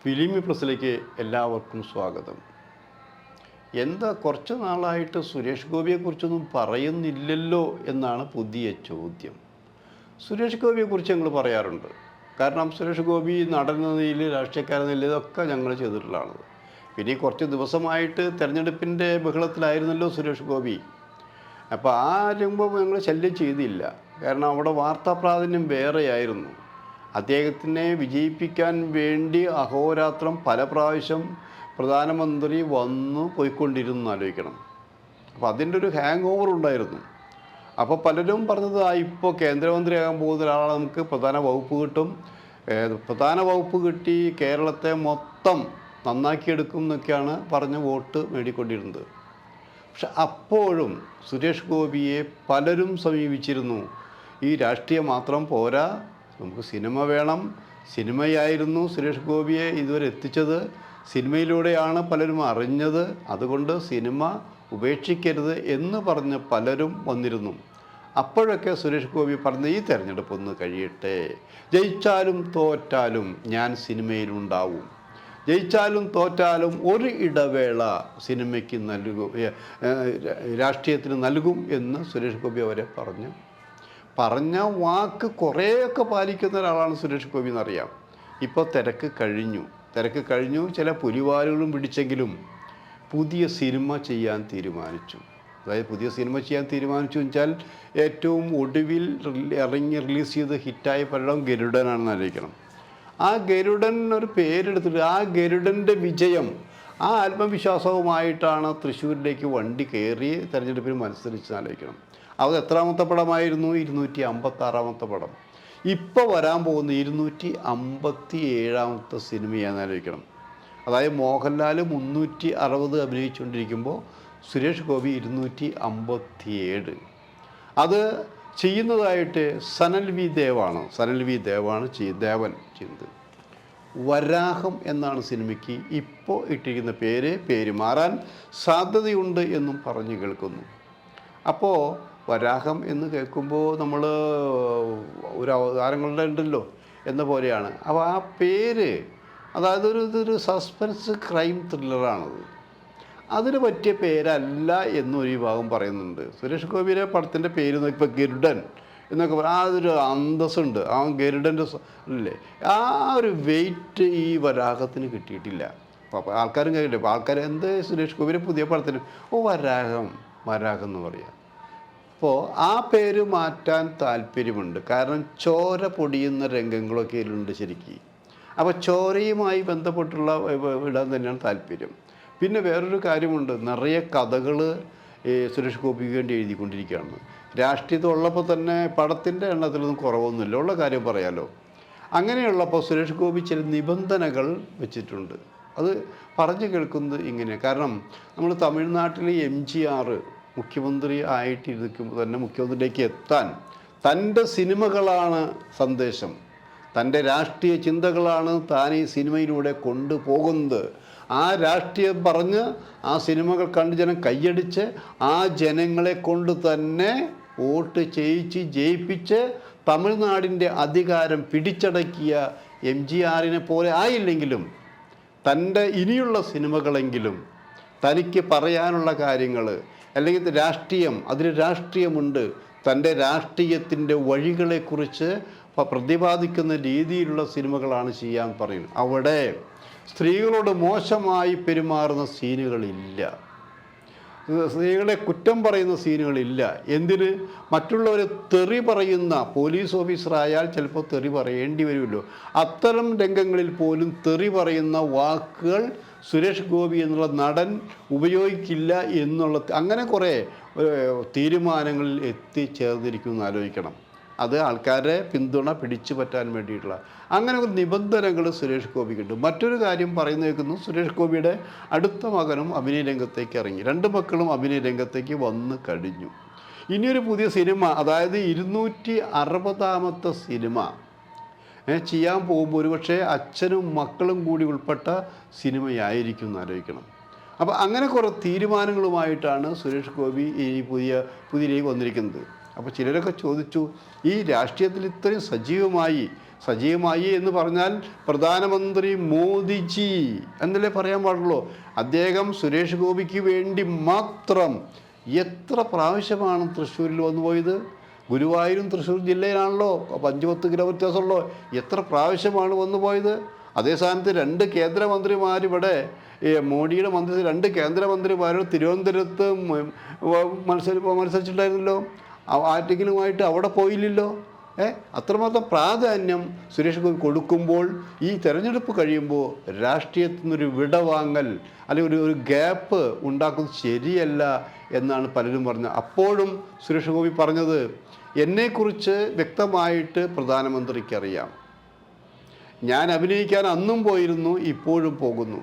ഫിലിമി പ്രസിലേക്ക് എല്ലാവർക്കും സ്വാഗതം. എന്താ കുറച്ച് നാളായിട്ട് സുരേഷ് ഗോപിയെക്കുറിച്ചൊന്നും പറയുന്നില്ലല്ലോ എന്നാണ് പുതിയ ചോദ്യം. സുരേഷ് ഗോപിയെക്കുറിച്ച് ഞങ്ങൾ പറയാറുണ്ട്. കാരണം സുരേഷ് ഗോപി നടന്ന നിലയിൽ, രാഷ്ട്രീയക്കാരെന്ന നിലയിൽ ഇതൊക്കെ ഞങ്ങൾ ചെയ്തിട്ടുള്ളതാണ്. പിന്നെ കുറച്ച് ദിവസമായിട്ട് തെരഞ്ഞെടുപ്പിൻ്റെ ബഹളത്തിലായിരുന്നല്ലോ സുരേഷ് ഗോപി. അപ്പോൾ ആ രംഗം ഞങ്ങൾ ശല്യം ചെയ്തില്ല. കാരണം അവിടെ വാർത്താ പ്രാധാന്യം വേറെയായിരുന്നു. അദ്ദേഹത്തിനെ വിജയിപ്പിക്കാൻ വേണ്ടി അഹോരാത്രം പല പ്രാവശ്യം പ്രധാനമന്ത്രി വന്നു പോയിക്കൊണ്ടിരുന്നു ആലോചിക്കണം. അപ്പോൾ അതിൻ്റെ ഒരു ഹാങ് ഓവർ ഉണ്ടായിരുന്നു. അപ്പോൾ പലരും പറഞ്ഞത് ഇപ്പോൾ കേന്ദ്രമന്ത്രിയാകാൻ പോകുന്ന ഒരാളെ നമുക്ക് പ്രധാന വകുപ്പ് കിട്ടും, പ്രധാന വകുപ്പ് കിട്ടി കേരളത്തെ മൊത്തം നന്നാക്കിയെടുക്കും എന്നൊക്കെയാണ് പറഞ്ഞ് വോട്ട് നേടിക്കൊണ്ടിരുന്നത്. പക്ഷെ അപ്പോഴും സുരേഷ് ഗോപിയെ പലരും സമീപിച്ചിരുന്നു. ഈ രാഷ്ട്രീയം മാത്രം പോരാ, നമുക്ക് സിനിമ വേണം, സിനിമയായിരുന്നു സുരേഷ് ഗോപിയെ ഇതുവരെ എത്തിച്ചത്, സിനിമയിലൂടെയാണ് പലരും അറിഞ്ഞത്, അതുകൊണ്ട് സിനിമ ഉപേക്ഷിക്കരുത് എന്ന് പറഞ്ഞ് പലരും വന്നിരുന്നു. അപ്പോഴൊക്കെ സുരേഷ് ഗോപി പറഞ്ഞ ഈ തെരഞ്ഞെടുപ്പ് ഒന്ന് കഴിയട്ടെ, ജയിച്ചാലും തോറ്റാലും ഞാൻ സിനിമയിലുണ്ടാവും, ജയിച്ചാലും തോറ്റാലും ഒരു ഇടവേള സിനിമയ്ക്ക് നൽകും, രാഷ്ട്രീയത്തിന് നൽകും എന്ന് സുരേഷ് ഗോപി അവരെ പറഞ്ഞ വാക്ക് കുറേയൊക്കെ പാലിക്കുന്ന ഒരാളാണ് സുരേഷ് ഗോപി എന്നറിയാം. ഇപ്പോൾ തിരക്ക് കഴിഞ്ഞു, ചില പുലിവാലുകളും പിടിച്ചെങ്കിലും പുതിയ സിനിമ ചെയ്യാൻ തീരുമാനിച്ചു. അതായത് പുതിയ സിനിമ ചെയ്യാൻ തീരുമാനിച്ചു വെച്ചാൽ ഏറ്റവും ഒടുവിൽ റിലീസ് ചെയ്ത് ഹിറ്റായ പടം ഗരുഡനാണെന്ന് ആലോചിക്കണം. ആ ഗരുഡൻ ഒരു പേരെടുത്തിട്ട് ആ ഗരുഡൻ്റെ വിജയം, ആ ആത്മവിശ്വാസവുമായിട്ടാണ് തൃശ്ശൂരിലേക്ക് വണ്ടി കയറി തെരഞ്ഞെടുപ്പിന് മത്സരിച്ച് ആലോചിക്കണം. അത് എത്രാമത്തെ പടമായിരുന്നു? 256ാമത്തെ പടം. ഇപ്പോൾ വരാൻ പോകുന്ന 257ാമത്തെ സിനിമയാണെന്ന് ആലോചിക്കണം. അതായത് മോഹൻലാൽ 360 അഭിനയിച്ചുകൊണ്ടിരിക്കുമ്പോൾ സുരേഷ് ഗോപി 257. അത് ചെയ്യുന്നതായിട്ട് സനൽ വി ദേവാണ് ദേവൻ ചെയ്യുന്നത്. വരാഹം എന്നാണ് സിനിമയ്ക്ക് ഇപ്പോൾ ഇട്ടിരിക്കുന്ന പേര് മാറാൻ സാധ്യതയുണ്ട് എന്നും പറഞ്ഞു കേൾക്കുന്നു. അപ്പോൾ വരാഹം എന്ന് കേൾക്കുമ്പോൾ നമ്മൾ ഒരു അവതാരങ്ങളുടെ ഉണ്ടല്ലോ എന്ന പോലെയാണ്. അപ്പോൾ ആ പേര്, അതായത് ഇതൊരു സസ്പെൻസ് ക്രൈം ത്രില്ലറാണത്. അതിന് പറ്റിയ പേരല്ല എന്നൊരു വിഭാഗം പറയുന്നുണ്ട്. സുരേഷ് ഗോപിയുടെ പടത്തിൻ്റെ പേര് ഇപ്പോൾ ഗരുഡൻ എന്നൊക്കെ പറയാം. അതൊരു അന്തസ്സുണ്ട്, ആ ഗരുഡൻ്റെ അല്ലേ, ആ ഒരു വെയിറ്റ് ഈ വരാഹത്തിന് കിട്ടിയിട്ടില്ല. അപ്പോൾ ആൾക്കാരും കേട്ടില്ല. അപ്പോൾ ആൾക്കാർ എന്ത് സുരേഷ് ഗോപിയുടെ പുതിയ പടത്തിന് വരാഹം എന്ന് പറയാം. അപ്പോൾ ആ പേര് മാറ്റാൻ താല്പര്യമുണ്ട്. കാരണം ചോര പൊടിയുന്ന രംഗങ്ങളൊക്കെ ഇതിലുണ്ട് ശരിക്കും. അപ്പോൾ ചോരയുമായി ബന്ധപ്പെട്ടുള്ള ഇടാൻ തന്നെയാണ് താല്പര്യം. പിന്നെ വേറൊരു കാര്യമുണ്ട്, നിറയെ കഥകൾ സുരേഷ് ഗോപിക്ക് വേണ്ടി എഴുതിക്കൊണ്ടിരിക്കുകയാണ്. രാഷ്ട്രീയത്തിലുള്ളപ്പോൾ തന്നെ പടത്തിൻ്റെ എണ്ണത്തിലൊന്നും കുറവൊന്നുമില്ല, ഉള്ള കാര്യം പറയാമല്ലോ. അങ്ങനെയുള്ളപ്പോൾ സുരേഷ് ഗോപി ചില നിബന്ധനകൾ വെച്ചിട്ടുണ്ട്. അത് പറഞ്ഞു കേൾക്കുന്നത് ഇങ്ങനെ. കാരണം നമ്മൾ തമിഴ്നാട്ടിൽ MGR മുഖ്യമന്ത്രി ആയിട്ടിരിക്കുമ്പോൾ തന്നെ മുഖ്യമന്ത്രിയിലേക്ക് എത്താൻ തൻ്റെ സിനിമകളാണ് സന്ദേശം, തൻ്റെ രാഷ്ട്രീയ ചിന്തകളാണ് താൻ ഈ സിനിമയിലൂടെ കൊണ്ടുപോകുന്നത്. ആ രാഷ്ട്രീയം പറഞ്ഞ് ആ സിനിമകൾ കണ്ട് ജനം കൈയടിച്ച് ആ ജനങ്ങളെ കൊണ്ട് തന്നെ വോട്ട് ജയിപ്പിച്ച് തമിഴ്നാടിൻ്റെ അധികാരം പിടിച്ചടക്കിയ MGRനെ പോലെ ആയില്ലെങ്കിലും തൻ്റെ ഇനിയുള്ള സിനിമകളെങ്കിലും തനിക്ക് പറയാനുള്ള കാര്യങ്ങൾ, അല്ലെങ്കിൽ രാഷ്ട്രീയം, അതിൽ രാഷ്ട്രീയമുണ്ട്, തൻ്റെ രാഷ്ട്രീയത്തിൻ്റെ വഴികളെക്കുറിച്ച് പ്രതിപാദിക്കുന്ന രീതിയിലുള്ള സിനിമകളാണ് ചെയ്യാൻ പറയുന്നത്. അവിടെ സ്ത്രീകളോട് മോശമായി പെരുമാറുന്ന സീനുകളില്ല, സ്ത്രീകളെ കുറ്റം പറയുന്ന സീനുകളില്ല. എന്തിന്? മറ്റുള്ളവരെ തെറി പറയുന്ന പോലീസ് ഓഫീസറായാൽ ചിലപ്പോൾ തെറി പറയേണ്ടി വരുമല്ലോ, അത്തരം രംഗങ്ങളിൽ പോലും തെറി പറയുന്ന വാക്കുകൾ സുരേഷ് ഗോപി എന്നുള്ള നടൻ ഉപയോഗിക്കില്ല എന്നുള്ള അങ്ങനെ കുറേ തീരുമാനങ്ങളിൽ എത്തിച്ചേർന്നിരിക്കുമെന്ന് ആലോചിക്കണം. അത് ആൾക്കാരെ പിന്തുണ പിടിച്ചു പറ്റാൻ വേണ്ടിയിട്ടുള്ള അങ്ങനെ ഒരു നിബന്ധനകൾ സുരേഷ് ഗോപിക്കുണ്ട്. മറ്റൊരു കാര്യം പറയുന്ന കേൾക്കുന്നു, സുരേഷ് ഗോപിയുടെ അടുത്ത മകനും അഭിനയ രംഗത്തേക്ക് ഇറങ്ങി, 2 മക്കളും അഭിനയ രംഗത്തേക്ക് വന്ന് കഴിഞ്ഞു. ഇനിയൊരു പുതിയ സിനിമ, അതായത് 260ാമത്തെ സിനിമ ചെയ്യാൻ പോകുമ്പോൾ ഒരുപക്ഷെ അച്ഛനും മക്കളും കൂടി ഉൾപ്പെട്ട സിനിമയായിരിക്കും എന്ന് ആലോചിക്കണം. അപ്പോൾ അങ്ങനെ കുറേ തീരുമാനങ്ങളുമായിട്ടാണ് സുരേഷ് ഗോപി ഈ പുതിയ വന്നിരിക്കുന്നത്. അപ്പോൾ ചിലരൊക്കെ ചോദിച്ചു, ഈ രാഷ്ട്രീയത്തിൽ ഇത്രയും സജീവമായി എന്ന് പറഞ്ഞാൽ പ്രധാനമന്ത്രി മോദിജി എന്നല്ലേ പറയാൻ പാടുള്ളൂ. അദ്ദേഹം സുരേഷ് ഗോപിക്ക് വേണ്ടി മാത്രം എത്ര പ്രാവശ്യമാണ് തൃശ്ശൂരിൽ വന്നുപോയത്? ഗുരുവായൂരും തൃശ്ശൂർ ജില്ലയിലാണല്ലോ, 5-10 കിലോ വ്യത്യാസമുള്ളൂ. എത്ര പ്രാവശ്യമാണ് വന്നുപോയത്? അതേ സ്ഥാനത്ത് 2 കേന്ദ്രമന്ത്രിമാരിവിടെ, മോഡിയുടെ മന്ത്രി 2 കേന്ദ്രമന്ത്രിമാരോട് തിരുവനന്തപുരത്ത് മത്സരിച്ചിട്ടുണ്ടായിരുന്നല്ലോ. ആർക്കെങ്കിലുമായിട്ട് അവിടെ പോയില്ലല്ലോ. അത്രമാത്രം പ്രാധാന്യം സുരേഷ് ഗോപി കൊടുക്കുമ്പോൾ ഈ തെരഞ്ഞെടുപ്പ് കഴിയുമ്പോൾ രാഷ്ട്രീയത്തിൽ നിന്നൊരു വിടവാങ്ങൽ അല്ലെങ്കിൽ ഒരു ഗ്യാപ്പ് ഉണ്ടാക്കുന്നത് ശരിയല്ല എന്നാണ് പലരും പറഞ്ഞത്. അപ്പോഴും സുരേഷ് ഗോപി പറഞ്ഞത്, എന്നെക്കുറിച്ച് വ്യക്തമായിട്ട് പ്രധാനമന്ത്രിക്കറിയാം. ഞാൻ അഭിനയിക്കാൻ അന്നും പോയിരുന്നു, ഇപ്പോഴും പോകുന്നു.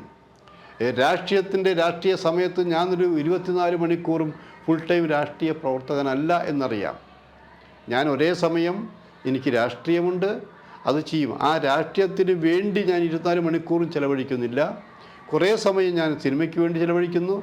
രാഷ്ട്രീയ സമയത്ത് ഞാനൊരു 24 മണിക്കൂറും ഫുൾ ടൈം രാഷ്ട്രീയ പ്രവർത്തകനല്ല എന്നറിയാം. ഞാൻ ഒരേ സമയം എനിക്ക് രാഷ്ട്രീയമുണ്ട്, അത് ചെയ്യും. ആ രാഷ്ട്രീയത്തിന് വേണ്ടി ഞാൻ 24 മണിക്കൂറും ചിലവഴിക്കുന്നില്ല. കുറേ സമയം ഞാൻ സിനിമയ്ക്ക് വേണ്ടി ചിലവഴിക്കുന്നു,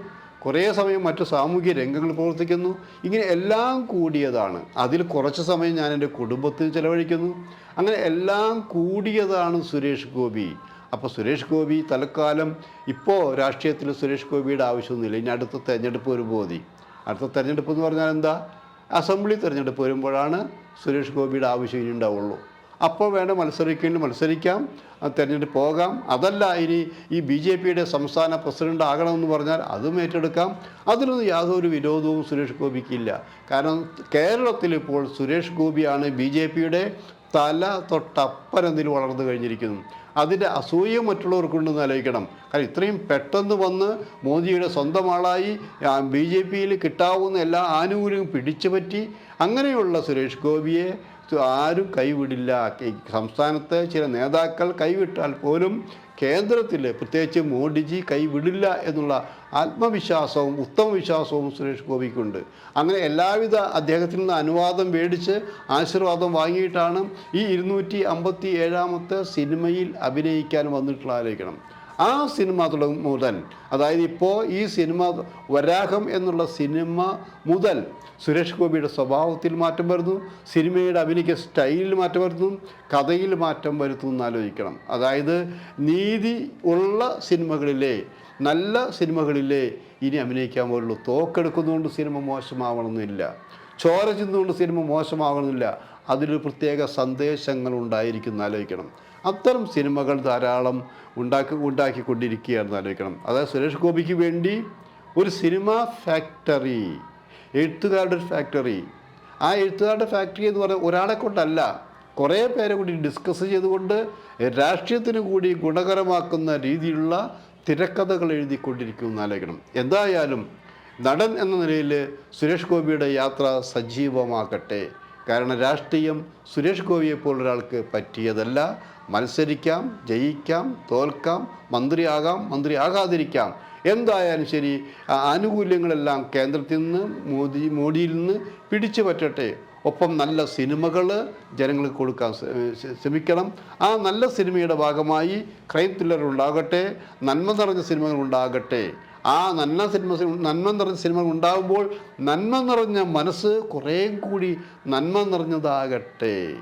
കുറേ സമയം മറ്റു സാമൂഹിക രംഗങ്ങളിൽ പ്രവർത്തിക്കുന്നു. ഇങ്ങനെ എല്ലാം കൂടിയതാണ്. അതിൽ കുറച്ച് സമയം ഞാൻ എൻ്റെ കുടുംബത്തിന് ചിലവഴിക്കുന്നു. അങ്ങനെ എല്ലാം കൂടിയതാണ് സുരേഷ് ഗോപി. അപ്പോൾ സുരേഷ് ഗോപി തൽക്കാലം ഇപ്പോൾ രാഷ്ട്രീയത്തിൽ സുരേഷ് ഗോപിയുടെ ആവശ്യമൊന്നുമില്ല. ഇനി അടുത്ത തെരഞ്ഞെടുപ്പ് വരുമ്പോൾ മതി. അടുത്ത തെരഞ്ഞെടുപ്പ് എന്ന് പറഞ്ഞാൽ എന്താ? അസംബ്ലി തെരഞ്ഞെടുപ്പ് വരുമ്പോഴാണ് സുരേഷ് ഗോപിയുടെ ആവശ്യം ഇനി ഉണ്ടാവുള്ളൂ. അപ്പോൾ വേണം മത്സരിക്കാം, തെരഞ്ഞെടുപ്പ് പോകാം. അതല്ല ഇനി ഈ BJPയുടെ സംസ്ഥാന പ്രസിഡന്റ് ആകണമെന്ന് പറഞ്ഞാൽ അതും ഏറ്റെടുക്കാം. അതിലൊന്നും യാതൊരു വിരോധവും സുരേഷ് ഗോപിക്കില്ല. കാരണം കേരളത്തിൽ ഇപ്പോൾ സുരേഷ് ഗോപിയാണ് BJPയുടെ തല തൊട്ടപ്പനെന്തിൽ വളർന്നു കഴിഞ്ഞിരിക്കുന്നു. അതിൻ്റെ അസൂയ മറ്റുള്ളവർക്കുണ്ടെന്ന് ആലോചിക്കണം. കാരണം ഇത്രയും പെട്ടെന്ന് വന്ന് മോദിയുടെ സ്വന്തം ആളായി BJPയിൽ കിട്ടാവുന്ന എല്ലാ ആനുകൂല്യവും പിടിച്ചു പറ്റി അങ്ങനെയുള്ള സുരേഷ് ഗോപിയെ ആരും കൈവിടില്ല. സംസ്ഥാനത്തെ ചില നേതാക്കൾ കൈവിട്ടാൽ പോലും കേന്ദ്രത്തിൽ പ്രത്യേകിച്ച് മോഡിജി കൈവിടില്ല എന്നുള്ള ആത്മവിശ്വാസവും ഉത്തമ വിശ്വാസവും സുരേഷ് ഗോപിക്കുണ്ട്. അങ്ങനെ എല്ലാവിധ അദ്ദേഹത്തിൽ നിന്ന് അനുവാദം മേടിച്ച് ആശീർവാദം വാങ്ങിയിട്ടാണ് ഈ 257ാമത്തെ സിനിമയിൽ അഭിനയിക്കാൻ വന്നിട്ടുള്ള ആലോചിക്കണം. ആ സിനിമ മുതൽ, അതായത് ഇപ്പോൾ ഈ സിനിമ വരാഹം എന്നുള്ള സിനിമ മുതൽ സുരേഷ് ഗോപിയുടെ സ്വഭാവത്തിൽ മാറ്റം വരുന്നു, സിനിമയുടെ അഭിനയിക്ക സ്റ്റൈലിൽ മാറ്റം വരുന്നു, കഥയിൽ മാറ്റം വരുത്തും എന്നാലോചിക്കണം. അതായത് നീതി ഉള്ള സിനിമകളിലെ, നല്ല സിനിമകളിലെ ഇനി അഭിനയിക്കാൻ പോലുള്ളൂ. തോക്കെടുക്കുന്നതുകൊണ്ട് സിനിമ മോശമാവണമെന്നില്ല, ചോര ചിന്തുകൊണ്ട് സിനിമ മോശമാവണമെന്നില്ല. അതിലൊരു പ്രത്യേക സന്ദേശങ്ങൾ ഉണ്ടായിരിക്കും ആലോചിക്കണം. അത്തരം സിനിമകൾ ധാരാളം ഉണ്ടാക്കിക്കൊണ്ടിരിക്കുകയാണെന്ന് ആലോചിക്കണം. അതായത് സുരേഷ് ഗോപിക്ക് വേണ്ടി ഒരു സിനിമ ഫാക്ടറി, എഴുത്തുകാരുടെ ഫാക്ടറി. ആ എഴുത്തുകാരുടെ ഫാക്ടറി എന്ന് പറയുന്നത് ഒരാളെ കൊണ്ടല്ല, കുറേ പേരെ കൂടി ഡിസ്കസ് ചെയ്തുകൊണ്ട് രാഷ്ട്രീയത്തിന് കൂടി ഗുണകരമാക്കുന്ന രീതിയിലുള്ള തിരക്കഥകൾ എഴുതിക്കൊണ്ടിരിക്കുമെന്ന് ആലോചിക്കണം. എന്തായാലും നടൻ എന്ന നിലയിൽ സുരേഷ് ഗോപിയുടെ യാത്ര സജീവമാക്കട്ടെ. കാരണം രാഷ്ട്രീയം സുരേഷ് ഗോപിയെപ്പോൾ ഒരാൾക്ക് പറ്റിയതല്ല. മത്സരിക്കാം, ജയിക്കാം, തോൽക്കാം, മന്ത്രിയാകാം, മന്ത്രിയാകാതിരിക്കാം. എന്തായാലും ശരി, ആനുകൂല്യങ്ങളെല്ലാം കേന്ദ്രത്തിൽ നിന്ന് മോഡിയിൽ നിന്ന് പിടിച്ചു പറ്റട്ടെ. ഒപ്പം നല്ല സിനിമകൾ ജനങ്ങൾക്ക് കൊടുക്കാൻ ശ്രമിക്കണം. ആ നല്ല സിനിമയുടെ ഭാഗമായി ക്രൈം ത്രില്ലർ ഉണ്ടാകട്ടെ, നന്മ നിറഞ്ഞ സിനിമകൾ ഉണ്ടാകട്ടെ. ആ നന്മ നിറഞ്ഞ സിനിമകൾ ഉണ്ടാകുമ്പോൾ നന്മ നിറഞ്ഞ മനസ്സ് കുറേ കൂടി നന്മ നിറഞ്ഞതാകട്ടെ.